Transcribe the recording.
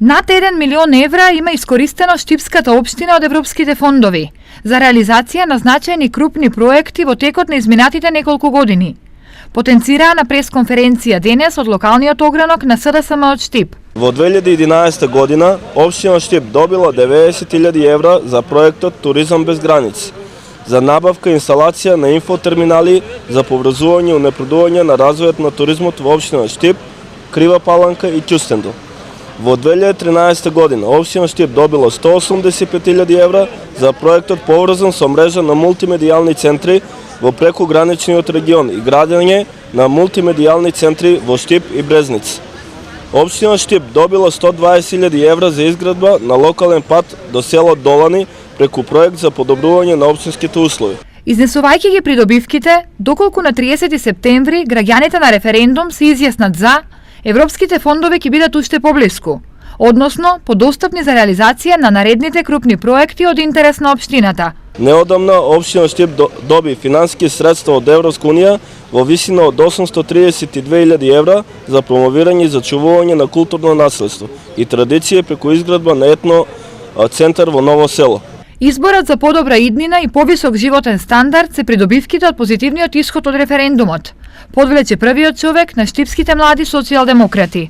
Над 1 милион евра има искористено Штипската општина од европските фондови за реализација на значајни крупни проекти во текот на изминатите неколку години. Потенцираа на пресконференција денес од локалниот огранок на СДСМ од Штип. Во 2011 година општина Штип добила 90.000 евра за проектот Туризам без граници, за набавка и инсталација на инфотерминали за поврзување и унапредување на развојот на туризмот во општина Штип, Крива Паланка и Кюстендил. Во 2013 година општина Штип добила 185.000 евра за проектот поврзан со мрежа на мултимедијални центри во прекограничниот регион и градење на мултимедијални центри во Штип и Брезница. Општина Штип добила 120.000 евра за изградба на локален пат до село Долани преку проект за подобрување на општинските услови. Изнесувајќи ги придобивките, доколку на 30 септември граѓаните на референдум се изјаснат за, европските фондови ќе бидат уште поблиску, односно подостапни за реализација на наредните крупни проекти од интерес на општината. Неодамна општина Штип доби финансиски средства од Европска унија во висина од 832.000 евра за промовирање и зачувување на културно наследство и традиција преку изградба на етно центар во Ново село. Изборот за подобра иднина и повисок животен стандард се придобивките од позитивниот исход од референдумот, подвлече првиот човек на штипските млади социјалдемократи.